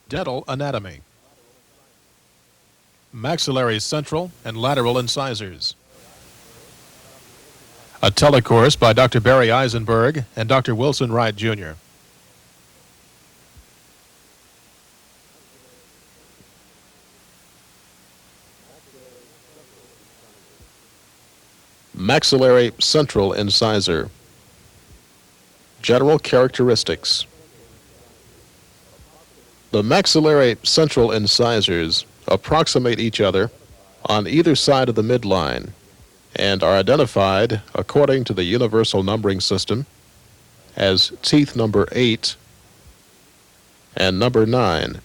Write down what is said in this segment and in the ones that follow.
Dental anatomy. Maxillary central and lateral incisors. A telecourse by Dr. Barry Eisenberg and Dr. Wilson Wright, Jr. Maxillary central incisor. General characteristics. The maxillary central incisors approximate each other on either side of the midline and are identified according to the universal numbering system as teeth number 8 and number 9.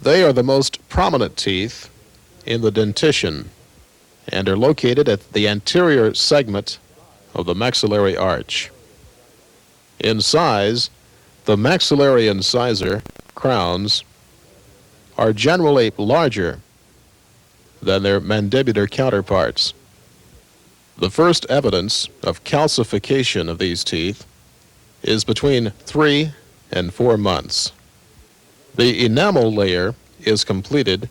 They are the most prominent teeth in the dentition and are located at the anterior segment of the maxillary arch. In size, the maxillary incisor crowns are generally larger than their mandibular counterparts. The first evidence of calcification of these teeth is between 3 and 4 months. The enamel layer is completed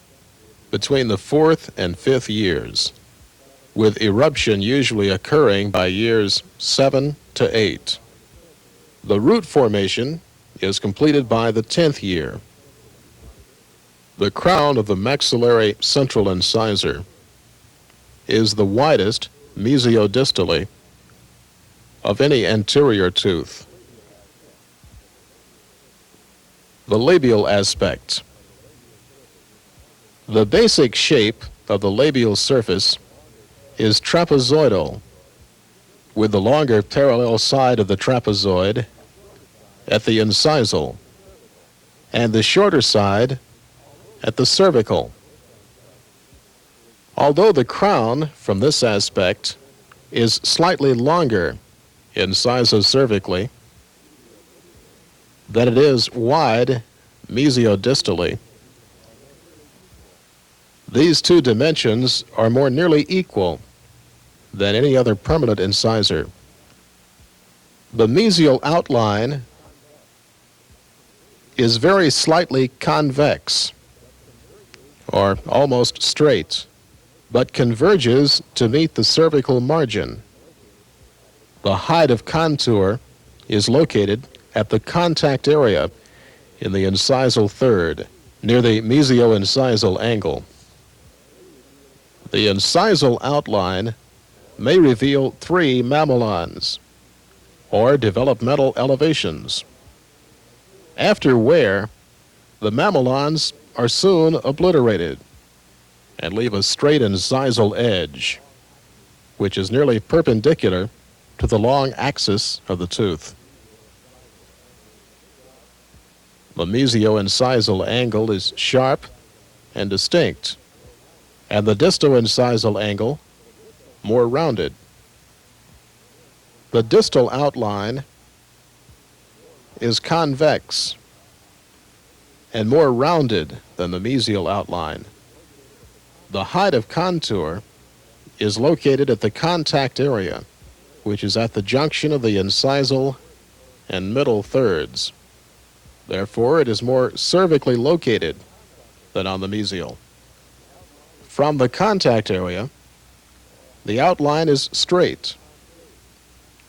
between the 4th and 5th years, with eruption usually occurring by years 7 to 8. The root formation is completed by the 10th year. The crown of the maxillary central incisor is the widest mesiodistally of any anterior tooth. The labial aspect. The basic shape of the labial surface is trapezoidal, with the longer parallel side of the trapezoid at the incisal and the shorter side at the cervical. Although the crown from this aspect is slightly longer incisor-cervically than it is wide mesiodistally, these two dimensions are more nearly equal than any other permanent incisor. The mesial outline is very slightly convex, or almost straight, but converges to meet the cervical margin. The height of contour is located at the contact area in the incisal third, near the mesio-incisal angle. The incisal outline may reveal 3 mamelons, or developmental elevations. After wear, the mamelons are soon obliterated and leave a straight incisal edge, which is nearly perpendicular to the long axis of the tooth. The mesio-incisal angle is sharp and distinct, and the disto-incisal angle more rounded. The distal outline is convex and more rounded than the mesial outline. The height of contour is located at the contact area, which is at the junction of the incisal and middle thirds. Therefore, it is more cervically located than on the mesial. From the contact area, the outline is straight,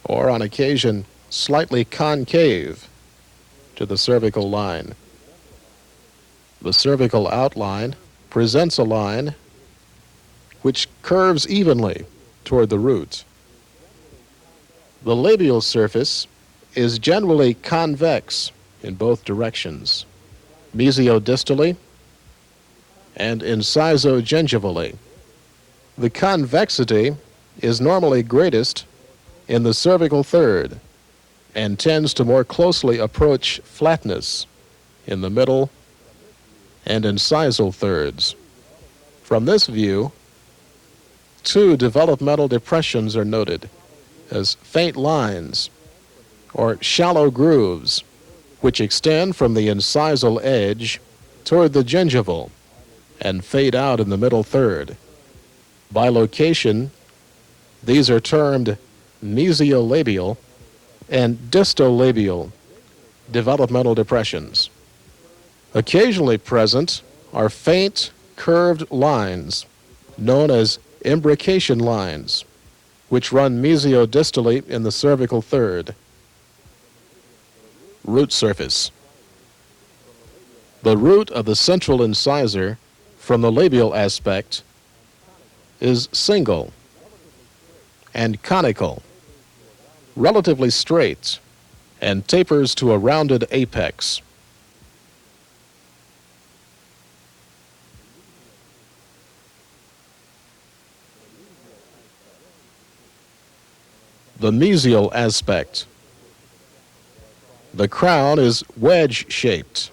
or on occasion slightly concave to the cervical line. The cervical outline presents a line which curves evenly toward the root. The labial surface is generally convex in both directions, mesiodistally and incisogingivally. The convexity is normally greatest in the cervical third and tends to more closely approach flatness in the middle and incisal thirds. From this view, 2 developmental depressions are noted as faint lines or shallow grooves which extend from the incisal edge toward the gingival and fade out in the middle third. By location, these are termed mesiolabial and distolabial, developmental depressions. Occasionally present are faint, curved lines, known as imbrication lines, which run mesiodistally in the cervical third. Root surface. The root of the central incisor, from the labial aspect, is single and conical, relatively straight, and tapers to a rounded apex. The mesial aspect. The crown is wedge-shaped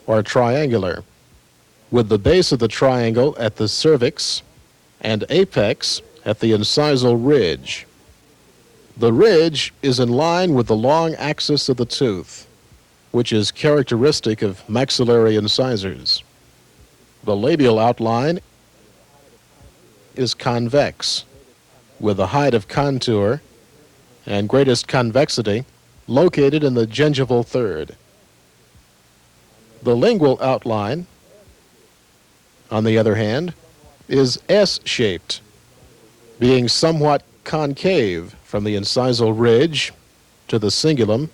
or triangular, with the base of the triangle at the cervix and apex at the incisal ridge. The ridge is in line with the long axis of the tooth, which is characteristic of maxillary incisors. The labial outline is convex, with the height of contour and greatest convexity located in the gingival third. The lingual outline, on the other hand, is S-shaped, being somewhat concave from the incisal ridge to the cingulum,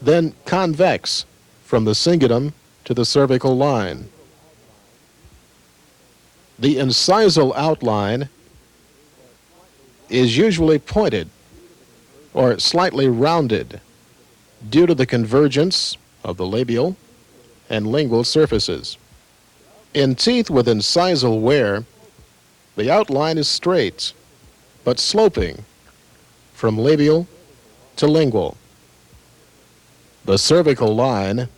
then convex from the cingulum to the cervical line. The incisal outline is usually pointed or slightly rounded due to the convergence of the labial and lingual surfaces. In teeth with incisal wear, the outline is straight but sloping from labial to lingual. The cervical line,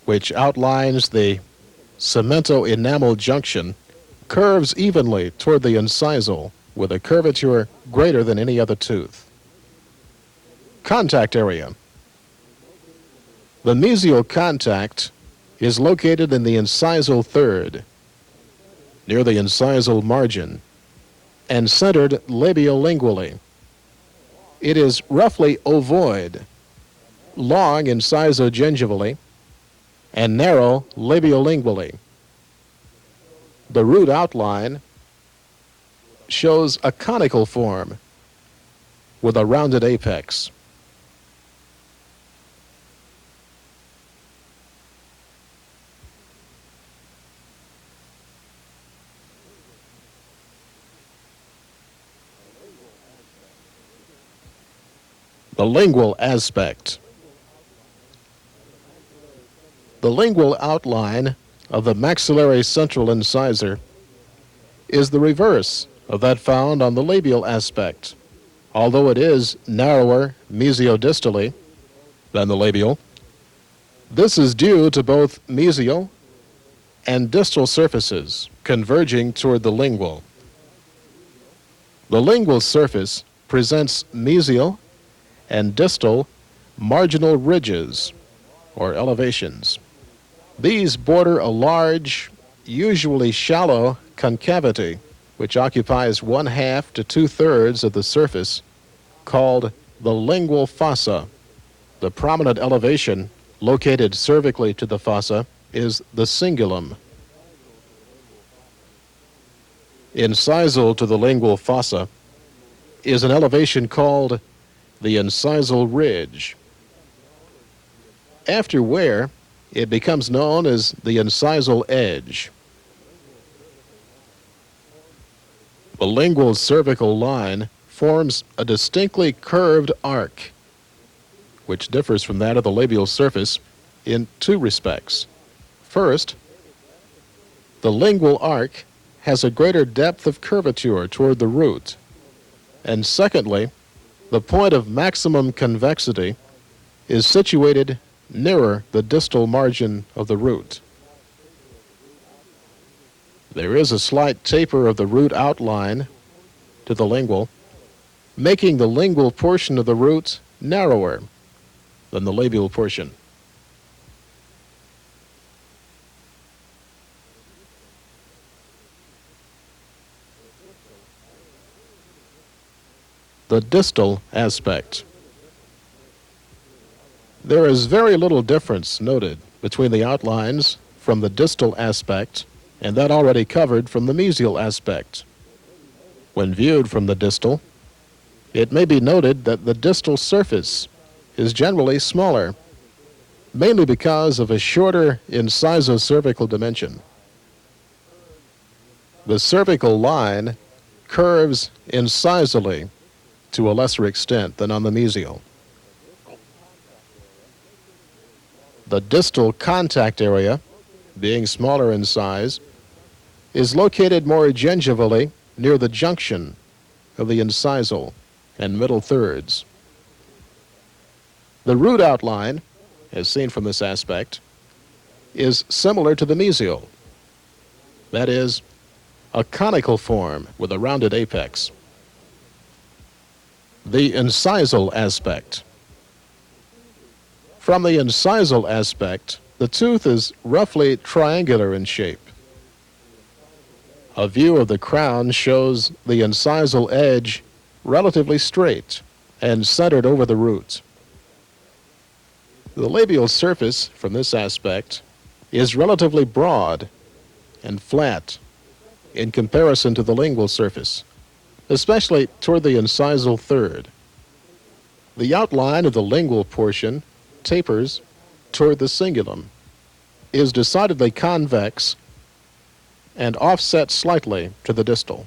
which outlines the cemento-enamel junction, curves evenly toward the incisal with a curvature greater than any other tooth. Contact area. The mesial contact is located in the incisal third, near the incisal margin, and centered labiolingually. It is roughly ovoid, long incisogingivally, and narrow labiolingually. The root outline shows a conical form with a rounded apex. The lingual aspect. The lingual outline of the maxillary central incisor is the reverse of that found on the labial aspect, although it is narrower mesiodistally than the labial. This is due to both mesial and distal surfaces converging toward the lingual. The lingual surface presents mesial and distal marginal ridges or elevations. These border a large, usually shallow concavity which occupies 1/2 to 2/3 of the surface, called the lingual fossa. The prominent elevation located cervically to the fossa is the cingulum. Incisal to the lingual fossa is an elevation called the incisal ridge. After wear, it becomes known as the incisal edge. The lingual cervical line forms a distinctly curved arc, which differs from that of the labial surface in two respects. First, the lingual arc has a greater depth of curvature toward the root, and secondly, the point of maximum convexity is situated nearer the distal margin of the root. There is a slight taper of the root outline to the lingual, making the lingual portion of the root narrower than the labial portion. The distal aspect. There is very little difference noted between the outlines from the distal aspect and that already covered from the mesial aspect. When viewed from the distal, it may be noted that the distal surface is generally smaller, mainly because of a shorter incisocervical dimension. The cervical line curves incisally to a lesser extent than on the mesial. The distal contact area, being smaller in size, is located more gingivally near the junction of the incisal and middle thirds. The root outline, as seen from this aspect, is similar to the mesial. That is, a conical form with a rounded apex. The incisal aspect. From the incisal aspect, the tooth is roughly triangular in shape. A view of the crown shows the incisal edge relatively straight and centered over the root. The labial surface from this aspect is relatively broad and flat in comparison to the lingual surface, especially toward the incisal third. The outline of the lingual portion tapers toward the cingulum, is decidedly convex, and offset slightly to the distal.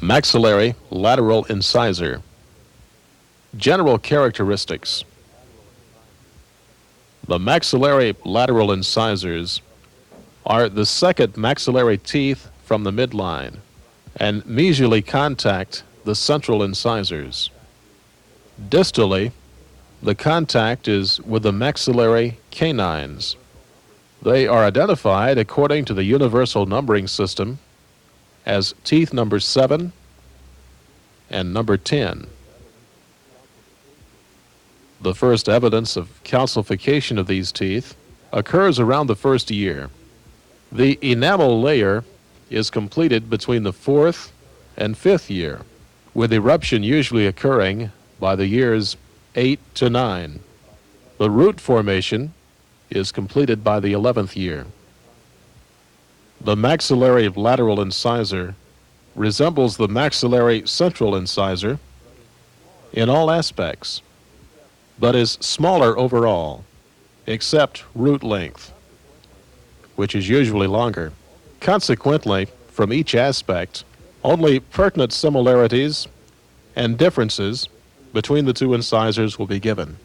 Maxillary lateral incisor. General characteristics. The maxillary lateral incisors are the second maxillary teeth from the midline and mesially contact the central incisors. Distally, the contact is with the maxillary canines. They are identified according to the universal numbering system as teeth number 7 and number 10. The first evidence of calcification of these teeth occurs around the first year. The enamel layer is completed between the 4th and 5th year, with eruption usually occurring by the years 8 to 9. The root formation is completed by the 11th year. The maxillary lateral incisor resembles the maxillary central incisor in all aspects, but is smaller overall, except root length, which is usually longer. Consequently, from each aspect, only pertinent similarities and differences between the two incisors will be given.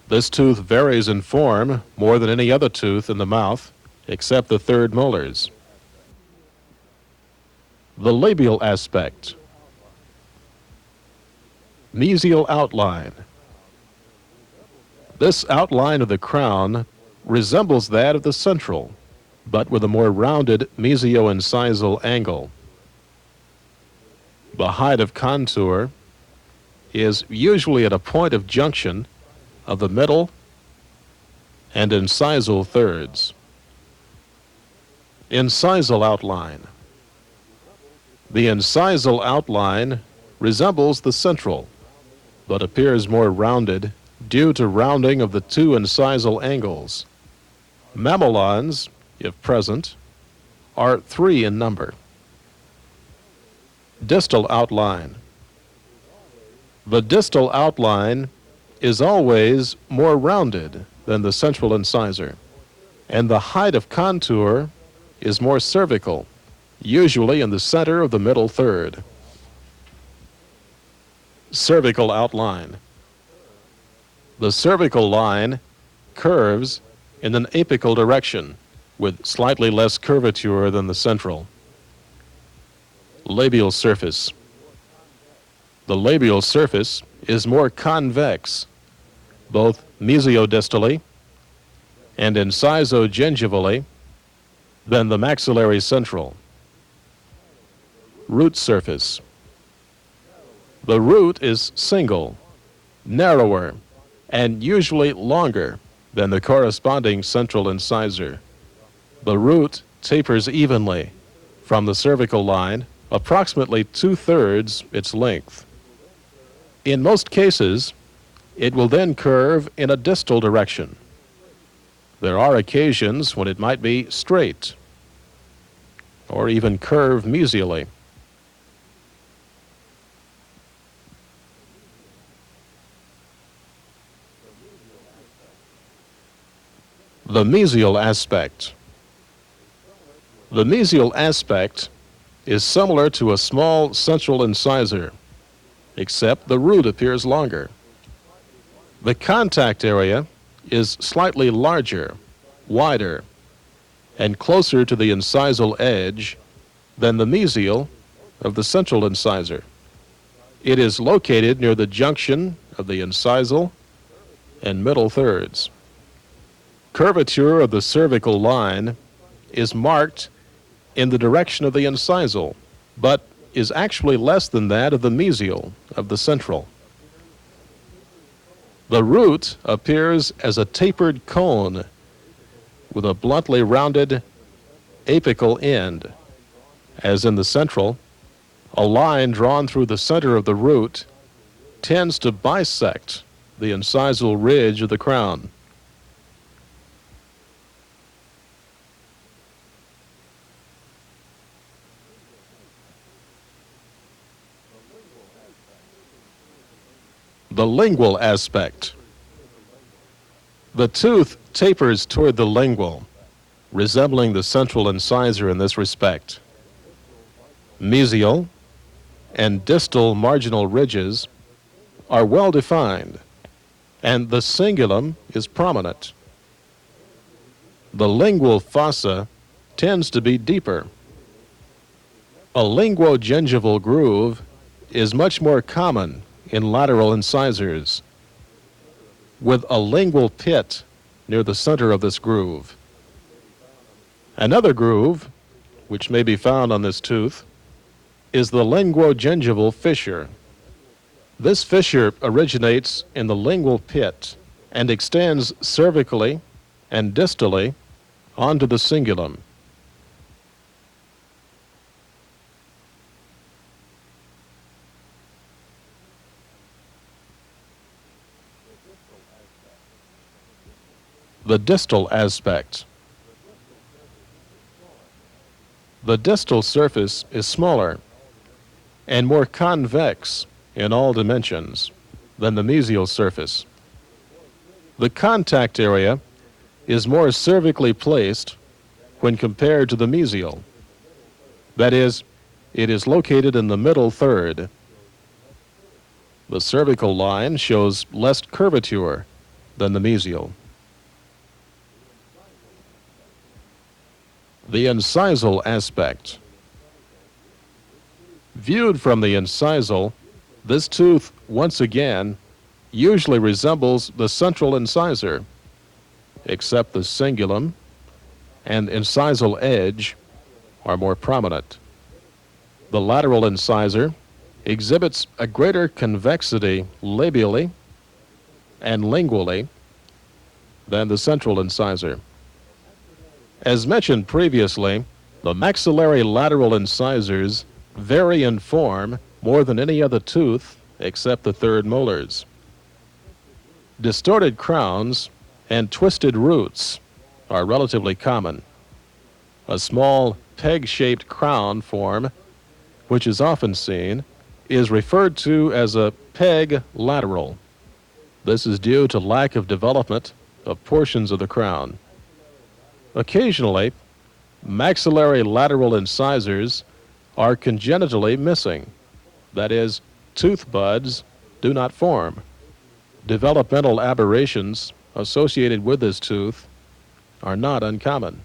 This tooth varies in form more than any other tooth in the mouth, except the third molars. The labial aspect. Mesial outline. This outline of the crown resembles that of the central, but with a more rounded mesio-incisal angle. The height of contour is usually at a point of junction of the middle and incisal thirds. Incisal outline. The incisal outline resembles the central, but appears more rounded due to rounding of the two incisal angles. Mamelons, if present, are 3 in number. Distal outline. The distal outline is always more rounded than the central incisor, and the height of contour is more cervical, usually in the center of the middle third. Cervical outline. The cervical line curves in an apical direction, with slightly less curvature than the central. Labial surface. The labial surface is more convex, both mesiodistally and incisogingivally, than the maxillary central. Root surface. The root is single, narrower, and usually longer than the corresponding central incisor. The root tapers evenly from the cervical line, approximately 2/3 its length. In most cases, it will then curve in a distal direction. There are occasions when it might be straight or even curve mesially. The mesial aspect. The mesial aspect is similar to a small central incisor, except the root appears longer. The contact area is slightly larger, wider, and closer to the incisal edge than the mesial of the central incisor. It is located near the junction of the incisal and middle thirds. Curvature of the cervical line is marked in the direction of the incisal, but is actually less than that of the mesial of the central. The root appears as a tapered cone with a bluntly rounded apical end. As in the central, a line drawn through the center of the root tends to bisect the incisal ridge of the crown. The lingual aspect. The tooth tapers toward the lingual, resembling the central incisor in this respect. Mesial and distal marginal ridges are well defined, and the cingulum is prominent. The lingual fossa tends to be deeper. A linguogingival groove is much more common in lateral incisors, with a lingual pit near the center of this groove. Another groove, which may be found on this tooth, is the linguogingival fissure. This fissure originates in the lingual pit and extends cervically and distally onto the cingulum. The distal aspect. The distal surface is smaller and more convex in all dimensions than the mesial surface. The contact area is more cervically placed when compared to the mesial. That is, it is located in the middle third. The cervical line shows less curvature than the mesial. The incisal aspect. Viewed from the incisal, this tooth, once again, usually resembles the central incisor, except the cingulum and incisal edge are more prominent. The lateral incisor exhibits a greater convexity labially and lingually than the central incisor. As mentioned previously, the maxillary lateral incisors vary in form more than any other tooth except the third molars. Distorted crowns and twisted roots are relatively common. A small peg-shaped crown form, which is often seen, is referred to as a peg lateral. This is due to lack of development of portions of the crown. Occasionally, maxillary lateral incisors are congenitally missing. That is, tooth buds do not form. Developmental aberrations associated with this tooth are not uncommon.